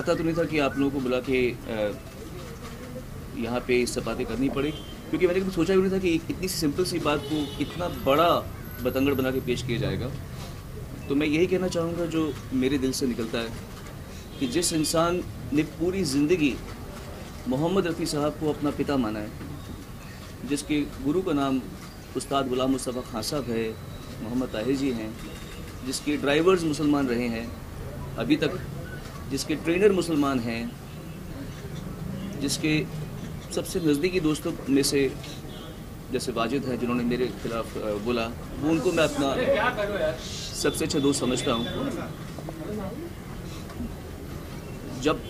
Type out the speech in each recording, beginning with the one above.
चाहता तो नहीं था कि आप लोगों को बुला के यहाँ पे इससे बातें करनी पड़ी, क्योंकि मैंने कभी सोचा भी नहीं था कि इतनी सिंपल सी बात को इतना बड़ा बतंगड़ बना के पेश किया जाएगा। तो मैं यही कहना चाहूँगा जो मेरे दिल से निकलता है कि जिस इंसान ने पूरी ज़िंदगी मोहम्मद रफ़ी साहब को अपना पिता माना है, जिसके गुरु का नाम उस्ताद गुलाम मुस्तफ़ा खान साहब है, मोहम्मद ताहिर जी हैं, जिसके ड्राइवर्स मुसलमान रहे हैं अभी तक, जिसके ट्रेनर मुसलमान हैं, जिसके सबसे नज़दीकी दोस्तों में से जैसे वाजिद हैं जिन्होंने मेरे खिलाफ बोला, वो उनको मैं अपना सबसे अच्छा दोस्त समझता हूँ। जब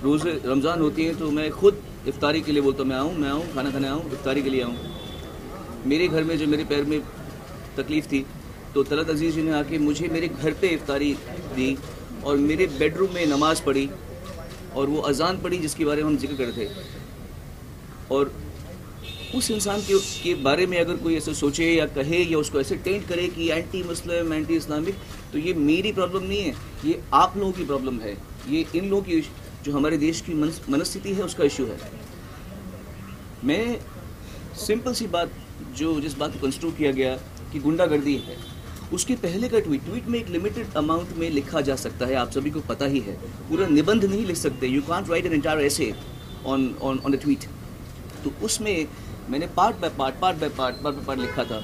रोज़े रमज़ान होती है तो मैं खुद इफ्तारी के लिए बोलता हूँ, मैं आऊँ खाना खाने आऊँ, इफ्तारी के लिए आऊँ। मेरे घर में जब मेरे पैर में तकलीफ़ थी तो तलत अजीज़ जी ने आके मुझे मेरे घर पे इफ्तारी दी और मेरे बेडरूम में नमाज पढ़ी और वो अजान पढ़ी जिसके बारे में हम जिक्र कर रहे थे। और उस इंसान के बारे में अगर कोई ऐसे सोचे या कहे या उसको ऐसे टेंट करे कि एंटी मुस्लिम, एंटी इस्लामिक, तो ये मेरी प्रॉब्लम नहीं है, ये आप लोगों की प्रॉब्लम है, ये इन लोगों की जो हमारे देश की मनस्थिति है उसका इशू है। मैं सिंपल सी बात जिस बात को कंस्ट्रक्ट किया गया कि गुंडागर्दी है, उसके पहले का ट्वीट में एक लिमिटेड अमाउंट में लिखा जा सकता है, आप सभी को पता ही है, पूरा निबंध नहीं लिख सकते, you can't right an entire essay on a tweet. तो उसमें मैंने पार्ट बाय पार्ट लिखा था।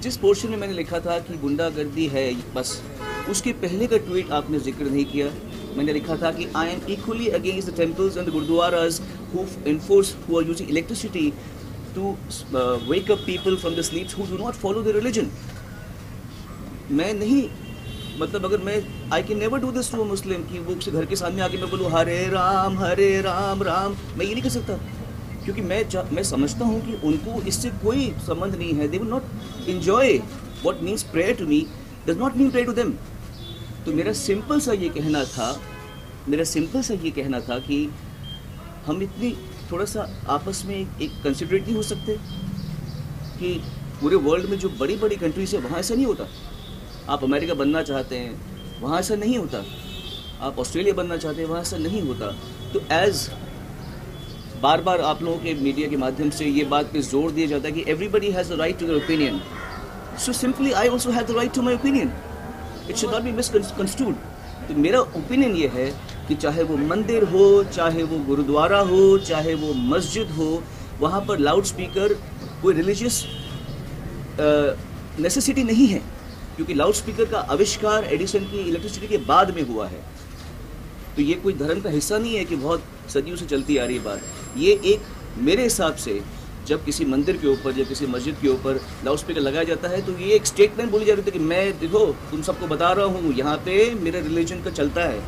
जिस पोर्शन में मैंने लिखा था कि गुंडागर्दी है, बस उसके पहले का ट्वीट आपने जिक्र नहीं किया। मैंने लिखा था कि I am equally against the temples and the gurdwaras who are using electricity to wake up people from the sleeps who do not follow the religion. मैं नहीं, मतलब अगर मैं I can never do this to a Muslim कि वो उसके घर के सामने आके मैं बोलूँ हरे राम राम, मैं ये नहीं कर सकता, क्योंकि मैं समझता हूँ कि उनको इससे कोई संबंध नहीं है। They will not enjoy what means prayer to me does not mean prayer to them. तो मेरा सिंपल सा ये कहना था कि हम इतनी थोड़ा सा आपस में एक कंसिडरेट नहीं हो सकते कि पूरे वर्ल्ड में जो बड़ी बड़ी कंट्रीज है वहाँ ऐसा नहीं होता। आप अमेरिका बनना चाहते हैं, वहाँ ऐसा नहीं होता। आप ऑस्ट्रेलिया बनना चाहते हैं, वहाँ ऐसा नहीं होता। तो एज बार बार आप लोगों के मीडिया के माध्यम से ये बात पे जोर दिया जाता है कि everybody has the right to their opinion, so simply I also have the right to my opinion, it should not be misconstrued. तो मेरा ओपिनियन ये है कि चाहे वो मंदिर हो, चाहे वो गुरुद्वारा हो, चाहे वो मस्जिद हो, वहाँ पर लाउड स्पीकर कोई रिलीजियस नेसेसिटी नहीं है, क्योंकि लाउड स्पीकर का आविष्कार एडिसन की इलेक्ट्रिसिटी के बाद में हुआ है। तो ये कोई धर्म का हिस्सा नहीं है कि बहुत सदियों से चलती आ रही बात। ये एक मेरे हिसाब से जब किसी मंदिर के ऊपर या किसी मस्जिद के ऊपर लाउड स्पीकर लगाया जाता है तो ये एक स्टेटमेंट बोली जा रही थी कि मैं देखो तुम सबको बता रहा हूँ यहाँ पे मेरे रिलीजन का चलता है।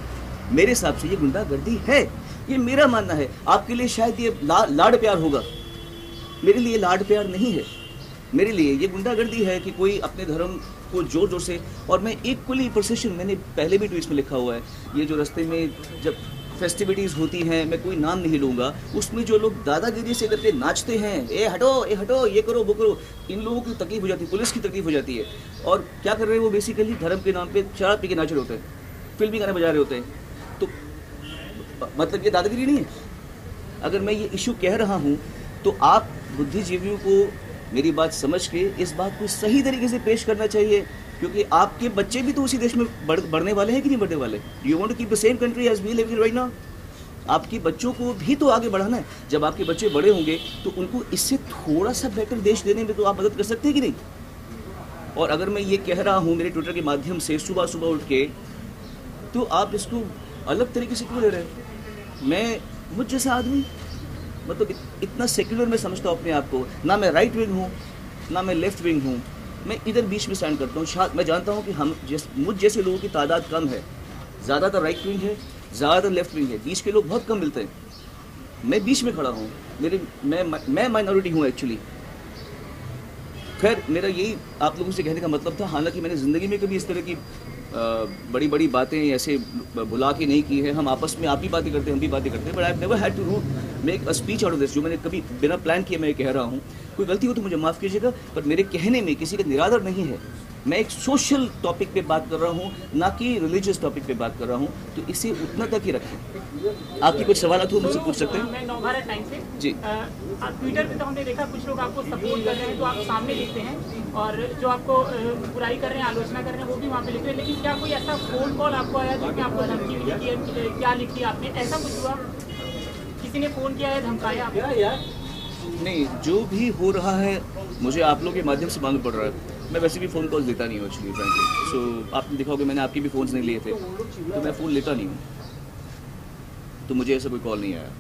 मेरे हिसाब से ये गुंडागर्दी है, ये मेरा मानना है। आपके लिए शायद ये लाड प्यार होगा, मेरे लिए लाड प्यार नहीं है। मेरे लिए ये गुंडागर्दी है कि कोई अपने धर्म को जोर जोर से, और मैं इक्वली प्रोसेशन, मैंने पहले भी ट्वीट्स में लिखा हुआ है, ये जो रास्ते में जब फेस्टिविटीज़ होती हैं, मैं कोई नाम नहीं लूँगा, उसमें जो लोग दादागिरी से करके नाचते हैं, ए हटो, ये करो वो करो, इन लोगों की तकलीफ हो जाती है, पुलिस की तकलीफ हो जाती है। और क्या कर रहे हैं वो, बेसिकली धर्म के नाम पे शराब पी के नाच रहे होते हैं, फिल्मी गाने बजा रहे होते हैं। तो मतलब ये दादागिरी नहीं है। अगर मैं ये इशू कह रहा हूँ तो आप बुद्धिजीवियों को मेरी बात समझ के इस बात को सही तरीके से पेश करना चाहिए, क्योंकि आपके बच्चे भी तो उसी देश में बढ़ने वाले हैं कि नहीं बढ़ने वाले। Do you want to keep the same country as we live in right now? आपके बच्चों को भी तो आगे बढ़ाना है। जब आपके बच्चे बड़े होंगे तो उनको इससे थोड़ा सा बेटर देश देने में तो आप मदद कर सकते हैं कि नहीं। और अगर मैं ये कह रहा हूँ मेरे ट्विटर के माध्यम से सुबह सुबह उठ के, तो आप इसको अलग तरीके से क्यों ले रहे हैं? मैं मुझ जैसा आदमी, मतलब इतना सेक्युलर मैं समझता हूँ अपने आप को, ना मैं राइट विंग हूँ ना मैं लेफ्ट विंग हूँ, मैं इधर बीच में स्टैंड करता हूँ। मैं जानता हूँ कि मुझ जैसे लोगों की तादाद कम है, ज़्यादातर राइट विंग है, ज़्यादातर लेफ्ट विंग है, बीच के लोग बहुत कम मिलते हैं। मैं बीच में खड़ा हूँ, मैं माइनॉरिटी हूँ एक्चुअली। खैर, मेरा यही आप लोगों से कहने का मतलब था। हालांकि मैंने ज़िंदगी में कभी इस तरह की बड़ी बड़ी बातें ऐसे बुला के नहीं की है। हम आपस में आप भी बातें करते हैं, हम भी बातें करते हैं, but I have never had to make a speech out of this, जो मैंने कभी बिना प्लान किए मैं कह रहा हूँ। कोई गलती हो तो मुझे माफ़ कीजिएगा, पर मेरे कहने में किसी का निरादर नहीं है। मैं एक सोशल टॉपिक पे बात कर रहा हूँ, ना कि रिलीजियस टॉपिक पे बात कर रहा हूँ, तो इसे उतना तक ही रखें। आपकी कुछ सवाल हो मुझसे पूछ सकते हैं। मैं नवभारत टाइम्स से जी। ट्विटर पे तो हमने देखा कुछ लोग आपको सपोर्ट कर रहे हैं तो आप सामने लिखते हैं, और जो आपको बुराई कर रहे हैं, आलोचना कर रहे हैं, वो भी वहाँ पे लिखते हैं। लेकिन क्या कोई ऐसा फोन कॉल आपको आया जिसमें आपको धमकी भी लिखी है, क्या लिखी आपने, ऐसा कुछ हुआ? किसी ने फ़ोन किया है, धमकाया आपको? नहीं, जो भी हो रहा है मुझे आप लोगों के माध्यम से मालूम पड़ रहा है। मैं वैसे भी फ़ोन कॉल्स लेता नहीं हूँ एक्चुअली, फ्रैंकली। सो आपने देखा होगा मैंने आपके भी फ़ोन्स नहीं लिए थे, तो मैं फ़ोन लेता नहीं हूँ, तो मुझे ऐसा कोई कॉल नहीं आया।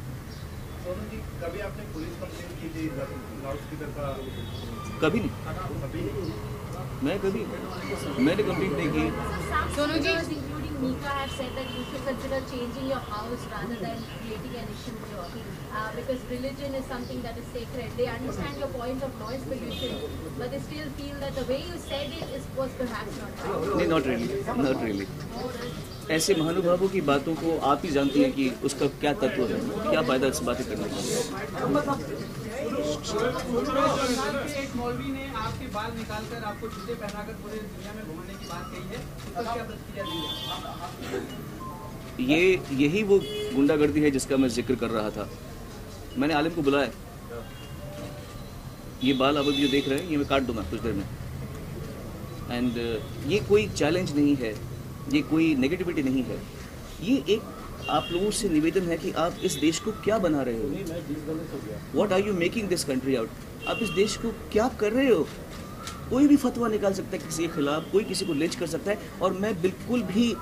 कभी आपने पुलिस कंप्लेंट की थी लाउडस्पीकर का? कभी नहीं, मैंने कंप्लेंट नहीं की। Sonu ji, including Mika have said that you should consider changing your house rather than creating an issue here, because religion is something that is sacred. They understand your point of noise pollution, but they still feel that the way you said it was perhaps not right. नहीं, not really. ऐसे महानुभावों की बातों को आप ही जानती हैं कि उसका क्या तत्व है, क्या फायदा इस बातें करने का। एक मौलवी ने आपके बाल निकालकर आपको जूते पहनाकर पूरे दुनिया में घुमाने की बात कही है, तो क्या प्रतिक्रिया दी है? यही वो गुंडागर्दी है जिसका मैं जिक्र कर रहा था। मैंने आलिम को बुलाया, ये बाल आप जो देख रहे हैं ये मैं काट दूंगा कुछ देर में, एंड ये कोई चैलेंज नहीं है, ये कोई नेगेटिविटी नहीं है, ये एक आप लोगों से निवेदन है कि आप इस देश को क्या बना रहे हो। What are you making this country out? आप इस देश को क्या कर रहे हो? कोई भी फतवा निकाल सकता है किसी के खिलाफ, कोई किसी को लिंच कर सकता है, और मैं बिल्कुल भी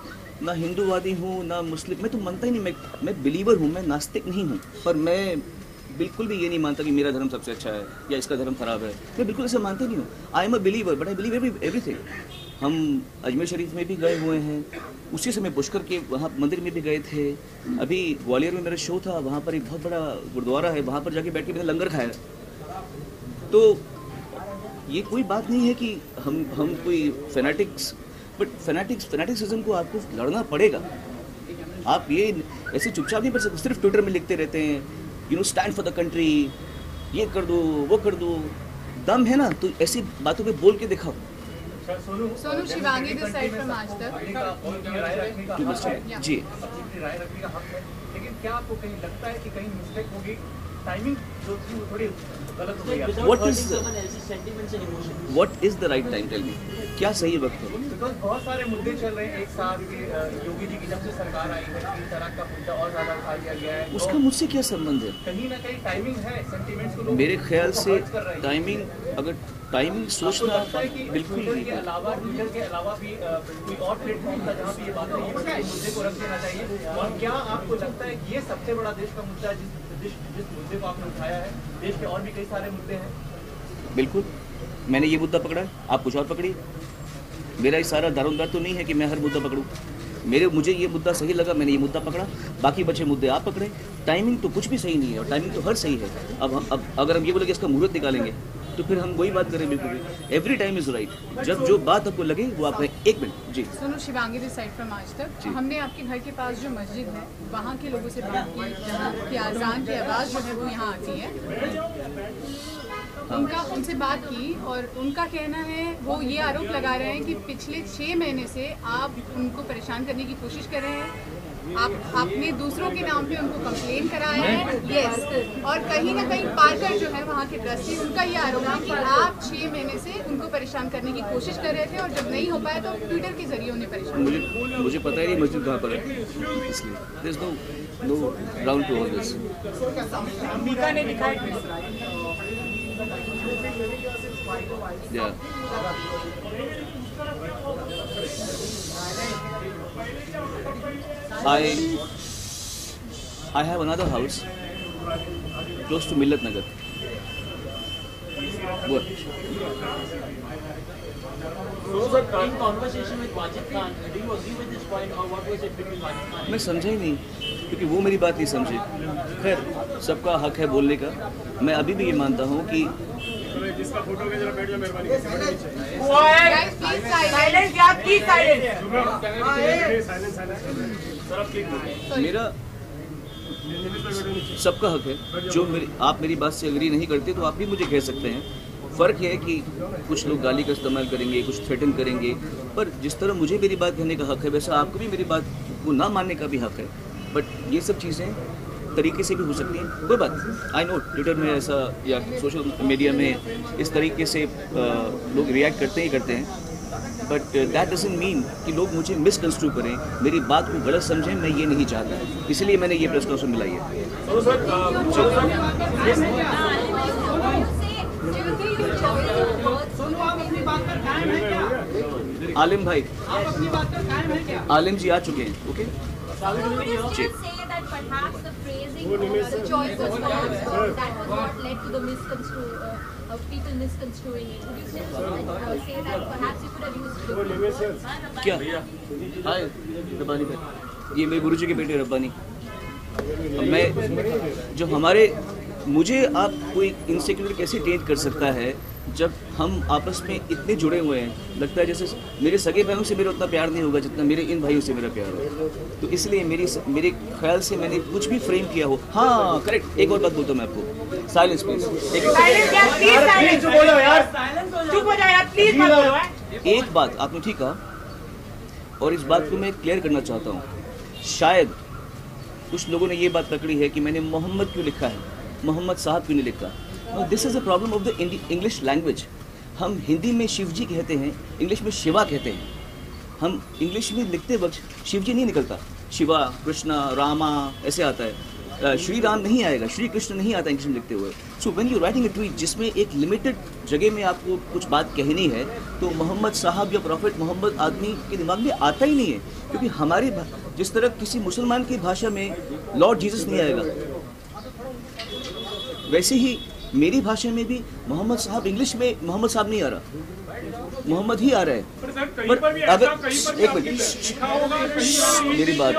ना हिंदूवादी हूँ ना मुस्लिम, मैं तो मानता ही नहीं, मैं बिलीवर हूँ, मैं नास्तिक नहीं हूँ, पर मैं बिल्कुल भी ये नहीं मानता कि मेरा धर्म सबसे अच्छा है या इसका धर्म खराब है। मैं बिल्कुल ऐसा मानता नहीं हूँ। I am a believer, but I believe everything. हम अजमेर शरीफ में भी गए हुए हैं, उसी समय पुष्कर के वहाँ मंदिर में भी गए थे। अभी ग्वालियर में मेरा शो था, वहाँ पर एक बहुत बड़ा गुरुद्वारा है, वहाँ पर जाके बैठ के मैंने लंगर खाया। तो ये कोई बात नहीं है कि हम कोई फैनेटिक्स, बट फैनेटिक्सिज्म को आपको लड़ना पड़ेगा। आप ये ऐसे चुपचाप नहीं पढ़ सकते, सिर्फ ट्विटर में लिखते रहते हैं, you know, stand for the country, ये कर दो वो कर दो। दम है ना तो ऐसी बातों पे बोल के दिखाओ। Sonu Shivangi this side from Aaj तक। जी, अपनी राय रखने का हक है, लेकिन क्या आपको कहीं लगता है कि कहीं मिस्टेक होगी? टाइमिंग जो थी वो थोड़ी गलत हो गई। What is the right time? Tell me, क्या सही वक्त है? बिकॉज बहुत सारे मुद्दे चल रहे हैं एक साथ के। योगी जी की जब से सरकार आई है 3 तलाक का मुद्दा और ज्यादा उठा दिया गया है। उसका मुझसे क्या संबंध है? कहीं ना कहीं टाइमिंग है, सेंटिमेंट्स को लोग मेरे ख्याल से hurt कर रहे हैं। टाइमिंग सोचना बिल्कुल ट्विटर नहीं के है। अलावा भी कोई और प्लेटफॉर्म था जहाँ भी ये बात है, ये मुद्दे को रख देना चाहिए। और क्या आपको लगता है कि ये सबसे बड़ा देश का मुद्दा है जिस मुद्दे को आपने उठाया है? देश के और भी कई सारे मुद्दे हैं। बिल्कुल, मैंने ये मुद्दा पकड़ा है, आप कुछ और पकड़िए। मेरा इस सारा दारोमदार तो नहीं है कि मैं हर मुद्दा पकड़ूं। मुझे ये मुद्दा सही लगा, मैंने ये मुद्दा पकड़ा, बाकी बचे मुद्दे आप पकड़े। टाइमिंग तो कुछ भी सही नहीं है, और टाइमिंग तो हर सही है। अब अगर हम ये बोले कि इसका मुहूर्त निकालेंगे तो फिर हम वही बात करें। बिल्कुल, एवरी टाइम इज राइट। जब जो बात आपको लगे वो आप करें। एक मिनट जी। Sonu Shivangi this side from Aaj Tak. हमने आपके घर के पास जो मस्जिद है वहाँ के लोगों से बात की, जहाँ की आज़ान की आवाज़ जो है वो यहाँ आती है। उनसे बात की और उनका कहना है, वो ये आरोप लगा रहे हैं कि पिछले 6 महीने से आप उनको परेशान करने की कोशिश कर रहे हैं। आपने दूसरों के नाम पे उनको कंप्लेन कराया है। यस, और कहीं ना कहीं पार्कर जो है वहाँ के ट्रस्टी, उनका ये आरोप है कि आप 6 महीने से उनको परेशान करने की कोशिश कर रहे थे, और जब नहीं हो पाया तो ट्विटर के जरिए उन्हें परेशान। मुझे पता है ये मस्जिद कहाँ पर है, इसलिए there is no ground to all this. Mika ने लिखा है Yeah. I have another house close to Millat Nagar. What? In conversation with Wajid Khan, do you agree with this point, or what was it between Wajid Khan? मैं समझा ही नहीं, क्योंकि वो मेरी बात नहीं समझे। खैर, सबका हक है बोलने का। मैं अभी भी ये मानता हूँ कि जिसका फोटो के जरा बैठ जाओ मेहरबानी। मेरा सबका हक है। जो आप मेरी बात से एग्री नहीं करते तो आप भी मुझे कह सकते हैं। फ़र्क है कि कुछ लोग गाली का इस्तेमाल करेंगे, कुछ थ्रेटन करेंगे, पर जिस तरह मुझे मेरी बात कहने का हक़ है वैसा आपको भी मेरी बात को ना मानने का भी हक़ है। बट ये सब चीज़ें तरीके से भी हो सकती हैं, कोई बात। आई नो ट्विटर में ऐसा या सोशल मीडिया में इस तरीके से लोग रिएक्ट करते ही करते हैं, बट दैट डजंट मीन कि लोग मुझे मिसकंस्ट्रू करें, मेरी बात को गलत समझें। मैं ये नहीं चाहता, इसलिए मैंने ये प्रेस कॉन्फ्रेंस मिलाई है। आलिम भाई, आलिम जी आ चुके हैं, ओके। क्या? हाय रब्बानी भाई, ये मेरे गुरुजी के बेटे रब्बानी। मैं जो हमारे मुझे आप कोई इनसिक्योरिटी कैसे क्रिएट कर सकता है जब हम आपस में इतने जुड़े हुए हैं। लगता है जैसे मेरे सगे भाइयों से मेरा उतना प्यार नहीं होगा जितना मेरे इन भाइयों से मेरा प्यार है। तो इसलिए मेरे ख्याल से मैंने कुछ भी फ्रेम किया हो। हाँ करेक्ट, एक और बात बोलता हूँ मैं आपको। साइलेंस प्लीज, एक बात आपने ठीक कहा और इस बात को मैं क्लियर करना चाहता हूँ। शायद कुछ लोगों ने ये बात पकड़ी है कि मैंने मोहम्मद क्यों लिखा है, मोहम्मद साहब क्यों नहीं लिखा। This is a problem of the English language. हम हिंदी में शिव जी कहते हैं, इंग्लिश में शिवा कहते हैं। हम इंग्लिश में लिखते वक्त शिव जी नहीं निकलता, शिवा, कृष्णा, रामा ऐसे आता है। श्री राम नहीं आएगा, श्री कृष्ण नहीं आता इंग्लिश में लिखते हुए। So when you writing a tweet जिसमें एक लिमिटेड जगह में आपको कुछ बात कहनी है, तो मोहम्मद साहब या प्रॉफिट मोहम्मद आदमी के दिमाग में आता ही नहीं है। क्योंकि हमारी जिस तरह किसी मुसलमान की भाषा में लॉर्ड जीसस नहीं आएगा, वैसे ही मेरी भाषा में भी मोहम्मद साहब इंग्लिश में मोहम्मद साहब नहीं आ रहा, मोहम्मद ही आ रहा है। पर अगर एक मिनट मेरी बात,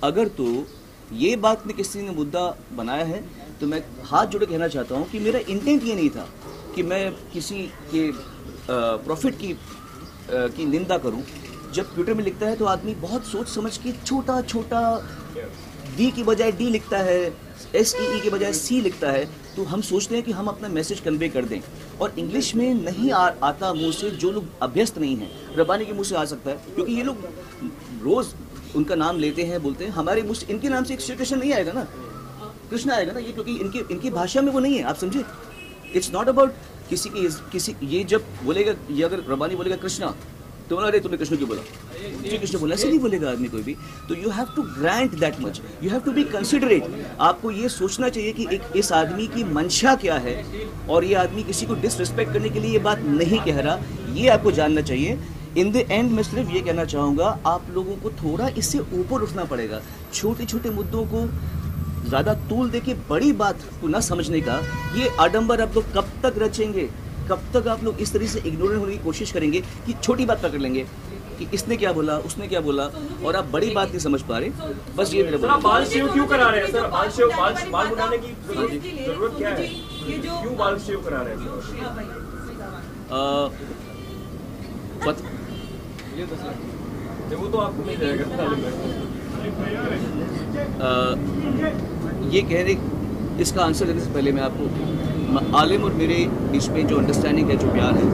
अगर तो ये बात में किसी ने मुद्दा बनाया है तो मैं हाथ जोड़े कहना चाहता हूँ कि मेरा इंटेंट ये नहीं था कि मैं किसी के प्रॉफिट की निंदा करूँ। जब ट्विटर में लिखता है तो आदमी बहुत सोच समझ के छोटा छोटा डी की बजाय डी लिखता है, SEE के बजाय C लिखता है, तो हम सोचते हैं कि हम अपना मैसेज कन्वे कर दें। और इंग्लिश में नहीं आता मुंह से, जो लोग अभ्यस्त नहीं हैं। रब्बानी के मुंह से आ सकता है क्योंकि ये लोग रोज़ उनका नाम लेते हैं, बोलते हैं। हमारे मुंह से इनके नाम से एक श्री कृष्ण नहीं आएगा ना, कृष्ण आएगा ना, ये क्योंकि इनकी भाषा में वो नहीं है, आप समझे। इट्स नॉट अबाउट किसी ये जब बोलेगा, ये अगर रब्बानी बोलेगा कृष्णा तो बोला अरे तुमने कृष्ण क्यों बोला, जी कृष्ण बोला, ऐसे नहीं बोलेगा आदमी कोई भी। तो you have to grant that much, you have to be considerate. आपको ये सोचना चाहिए कि इस आदमी की मंशा क्या है और ये आदमी किसी को डिसरिस्पेक्ट करने के लिए ये बात नहीं कह रहा, ये आपको जानना चाहिए। इन द एंड मैं सिर्फ ये कहना चाहूँगा, आप लोगों को थोड़ा इससे ऊपर उठना पड़ेगा। छोटे छोटे मुद्दों को ज़्यादा तूल दे के बड़ी बात को ना समझने का ये आडंबर आप लोग कब तक रचेंगे, कब तक आप लोग इस तरह से इग्नोरेंट होने की कोशिश करेंगे कि छोटी बात पकड़ लेंगे कि इसने क्या बोला, उसने क्या बोला, और आप बड़ी बात नहीं समझ पा रहे। बस ये मेरा बोलना। बाल शेव क्यों करा रहे हैं सर? बाल बनाने की जरूरत क्या है? क्यों बाल शेव करा रहे हैं? वो तो आपको मिल जाएगा। ये कहने इसका आंसर देने से पहले मैं आपको आलिम और मेरे बीच में जो अंडरस्टैंडिंग है, जो प्यार है,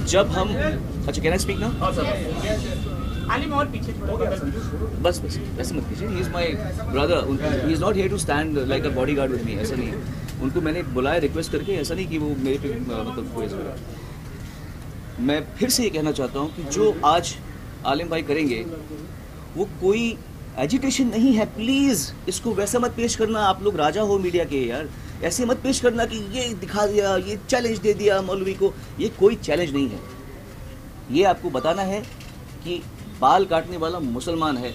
जब हम अच्छा कैन आई स्पीक ना? आलिम और पीछे बस ऐसे मत कीजिए। He is my brother, he is not here to stand like a bodyguard with me, ऐसा नहीं है। उनको मैंने बुलाया रिक्वेस्ट करके, ऐसा नहीं कि वो मेरे पे मतलब कोई ऐसा। मैं फिर से ये कहना चाहता हूँ कि जो आज आलिम भाई करेंगे वो कोई एजिटेशन नहीं है। प्लीज़ इसको वैसा मत पेश करना, आप लोग राजा हो मीडिया के यार, ऐसे मत पेश करना कि ये दिखा दिया, ये चैलेंज दे दिया मौलवी को। ये कोई चैलेंज नहीं है। ये आपको बताना है कि बाल काटने वाला मुसलमान है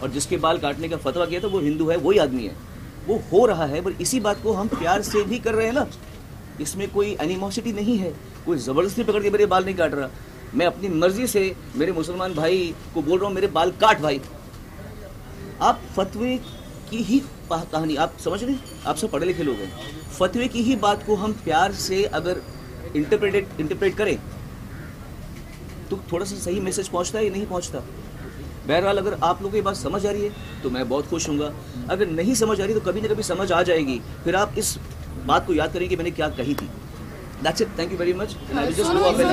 और जिसके बाल काटने का फतवा किया था वो हिंदू है, वही आदमी है। वो हो रहा है, पर इसी बात को हम प्यार से भी कर रहे हैं ना, इसमें कोई एनिमोसिटी नहीं है। कोई ज़बरदस्ती पकड़ के मेरे बाल नहीं काट रहा। मैं अपनी मर्जी से मेरे मुसलमान भाई को बोल रहा हूँ मेरे बाल काट भाई। आप फतवे की ही कहानी, आप समझ रहे हैं, आप सब पढ़े लिखे लोग हैं, फतवे की ही बात को हम प्यार से अगर इंटरप्रेट करें तो थोड़ा सा सही मैसेज पहुंचता है या नहीं पहुंचता। बहरहाल अगर आप लोगों को ये बात समझ आ रही है तो मैं बहुत खुश हूँगा, अगर नहीं समझ आ रही तो कभी ना कभी समझ आ जाएगी, फिर आप इस बात को याद करेंगे कि मैंने क्या कही थी। That's it. Thank you very much. And I will just go up and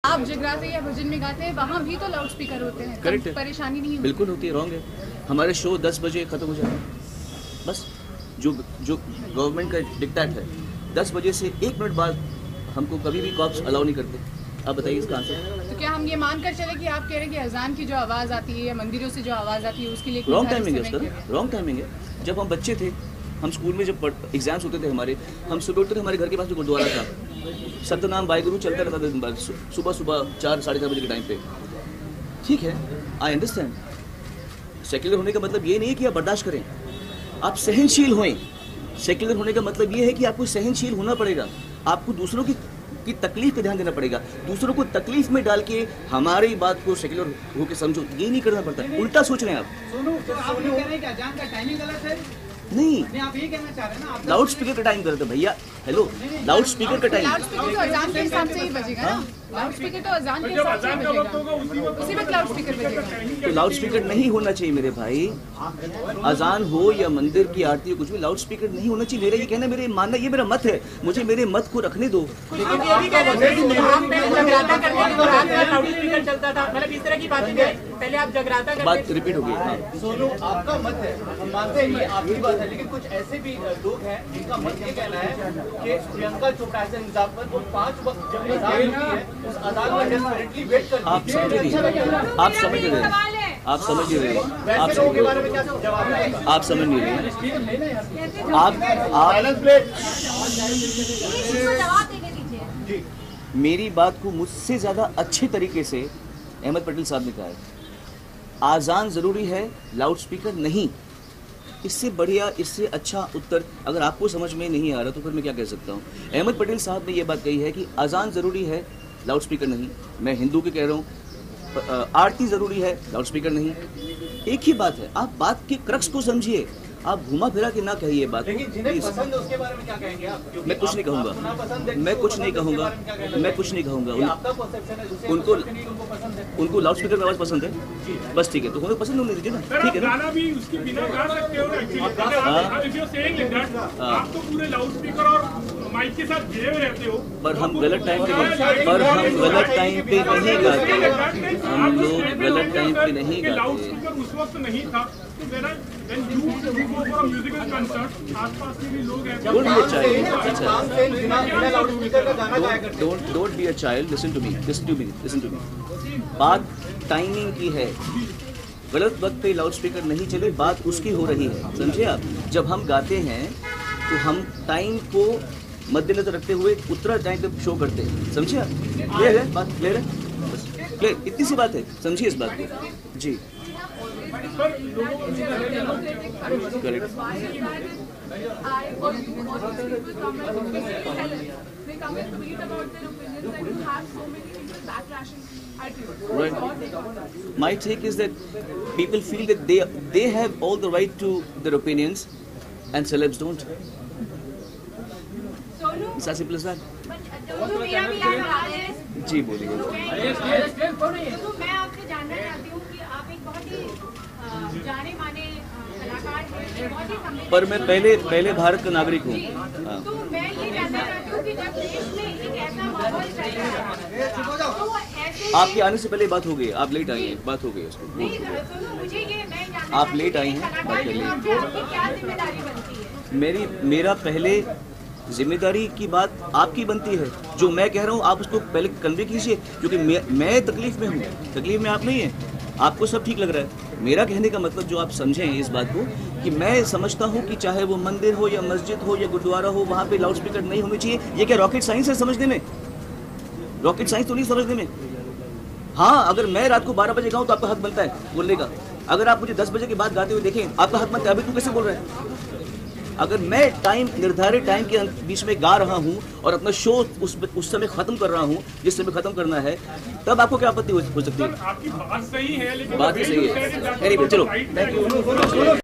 आप जगराते या भजन में गाते हैं, वहाँ भी तो लाउड स्पीकर होते हैं। करेक्ट है, परेशानी नहीं बिल्कुल होती है, रॉन्ग है। हमारे शो 10 बजे खत्म हो जाता है, बस जो गवर्नमेंट का डिक्टेट है 10 बजे से 1 मिनट बाद हमको कभी भी कॉप्स अलाउ नहीं करते। आप बताइए इसका आंसर। तो क्या हम ये मानकर चले कि आप कह रहे हैं कि अजान की जो आवाज़ आती है या मंदिरों से जो आवाज़ आती है उसके लिए रॉन्ग टाइमिंग है उसका, रॉन्ग टाइमिंग है। जब हम बच्चे थे, हम स्कूल में जब एग्जाम्स होते थे हमारे, हम सुबह उठते थे, हमारे घर के पास जो गुरुद्वारा था, सत्यनाम वाहिगुरु चलता रहता था दिन भर, सुबह 4 साढ़े 4 बजे के टाइम पे। ठीक है, आई अंडरस्टैंड। सेक्युलर होने का मतलब ये नहीं है कि आप बर्दाश्त करें, आप सहनशील होएं। सेक्युलर होने का मतलब ये है कि आपको सहनशील होना पड़ेगा, आपको दूसरों की तकलीफ पे ध्यान देना पड़ेगा, दूसरों को तकलीफ में डाल के हमारी बात को सेक्युलर होके समझो, ये नहीं करना पड़ता। उल्टा सोच रहे हैं आप। सोनू, तो आप ये कह रहे हैं कि अजान का टाइमिंग गलत है? नहीं, आप ये कहना चाह रहे हैं ना, आप लाउड स्पीकर का टाइम करते भैया। हेलो, लाउड स्पीकर का टाइम, लाउड स्पीकर तो अजान के हिसाब से ही बजेगा ना। लाउड स्पीकर तो अजान के हिसाब से ही बजेगा, उसी वक्त लाउड स्पीकर बजेगा। तो लाउड स्पीकर नहीं होना चाहिए मेरे भाई। अजान हो या मंदिर की आरती हो, कुछ भी लाउड स्पीकर नहीं होना चाहिए। मेरा ये कहना, मेरे मानना, ये मेरा मत है, मुझे मेरे मत को रखने दो। कुछ लोग ये भी कह रहे थे कि वहाँ पे जगराता करने के दौरान लाउड स्पीकर चलता था, मतलब इस तरह की बातें पहले आप जगराता करते। बात रिपीट हो गई। हाँ, सोनू, आपका मत है, हम मानते हैं ये आपकी बात है, लेकिन कुछ ऐसे भी लोग हैं जिनका मत ये कहना है कि प्रियंका चोपड़ा ऐसे एग्जाम्पल, वो 5 वक्त जब अजान होती है उस अजान में डेस्परेटली वेट करती है। आप समझ रही हैं, आप समझ रहे हैं, आप समझ नहीं रहे हैं, आप वैसे समझ लोगों के बारे में क्या जवाब है? आप समझ नहीं रहे हैं। आप जवाब देके दीजिए। मेरी बात को मुझसे ज़्यादा अच्छे तरीके से अहमद पटेल साहब ने कहा है, आज़ान ज़रूरी है, लाउड स्पीकर नहीं। इससे बढ़िया, इससे अच्छा उत्तर अगर आपको समझ में नहीं आ रहा तो फिर मैं क्या कह सकता हूँ। अहमद पटेल साहब ने ये बात कही है कि आज़ान ज़रूरी है, लाउड स्पीकर नहीं। मैं हिंदू के कह रहा हूँ, आरती ज़रूरी है, लाउड स्पीकर नहीं। एक ही बात है, आप बात के क्रक्स को समझिए, आप घुमा फिरा के ना कहिए बात को। लेकिन जिन्हें पसंद है उसके बारे में क्या कहेंगे आप? क्योंकि मैं कुछ नहीं कहूँगा, मैं कुछ नहीं कहूँगा, मैं कुछ नहीं कहूँगा। आपका परसेप्शन है, दूसरे उनको पसंद है। उनको लाउड स्पीकर में आवाज़ पसंद है, बस ठीक है, तो उन्हें पसंद होने दीजिए ना, ठीक है ना। गाना भी उसके बिना गा सकते हो actually. if you're saying like that, आप तो पूरे लाउड स्पीकर और माइक के साथ घिरे हुए रहते हो। पर हम गलत टाइम पे नहीं गाते, हम लोग गलत टाइम पे नहीं लाउड गाते। स्पीकर उस वक्त नहीं था, तो when you go for a musical concert, आसपास के भी लोग हैं। Don't be a child. Loud speaker का गाना गाया करते हैं। Don't be a child. Listen to me. बात टाइमिंग की है। गलत वक्त पे लाउड स्पीकर नहीं चले, बात उसकी हो रही है, समझे आप। जब हम गाते हैं तो हम टाइम को मद्देनजर रखते हुए उतना टाइम पे शो करते हैं, समझे आप। क्लियर है बात? क्लियर है, बस क्लियर, इतनी सी बात है, समझिए इस बात को जी। Correct. I want people come and tweet about their opinions, and you have so many people backlashing at you. Right. My take is that people feel that they have all the right to their opinions and celebs don't. It's as simple as that. मेरा भी याद आ रहा है। जी बोलिए। तो मैं आपसे जानना चाहती हूँ कि आप एक बहुत ही जाने माने कलाकार हैं, बहुत ही समृद्ध। पर मैं पहले भारत का नागरिक हूँ। तो मैं ये जानना चाहती हूँ कि जब देश में एक ऐसा माहौल चल रहा है, तो ऐसे आपके आने से पहले बात हो गई, आप लेट आई हैं, बात हो गई उसको। नहीं, सुनो, मुझे ये मैं जानना आप लेट आई हैं, बात कर लीजिए। आपकी क्या जिम्मेदारी बनती है? मेरा पहले जिम्मेदारी की बात आपकी बनती है। जो मैं कह रहा हूँ आप उसको पहले कन्वे कीजिए, क्योंकि मैं तकलीफ में हूँ, तकलीफ में आप नहीं हैं। आपको सब ठीक लग रहा है। मेरा कहने का मतलब जो आप समझें इस बात को कि मैं समझता हूँ कि चाहे वो मंदिर हो या मस्जिद हो या गुरुद्वारा हो, वहाँ पे लाउड स्पीकर नहीं होने चाहिए। ये क्या रॉकेट साइंस है समझने में? रॉकेट साइंस तो नहीं समझने में। हाँ, अगर मैं रात को 12 बजे गाऊँ तो आपका हक बनता है बोलने का। अगर आप मुझे 10 बजे के बाद गाते हुए देखें, आपका हक बनता है। अभी तू कैसे बोल रहा है? अगर मैं टाइम निर्धारित टाइम के बीच में गा रहा हूँ और अपना शो उस समय खत्म कर रहा हूँ जिस समय खत्म करना है, तब आपको क्या आपत्ति हो सकती है? आपकी बात सही है, लेकिन बात ही सही है। Anyway, चलो, थैंक यू।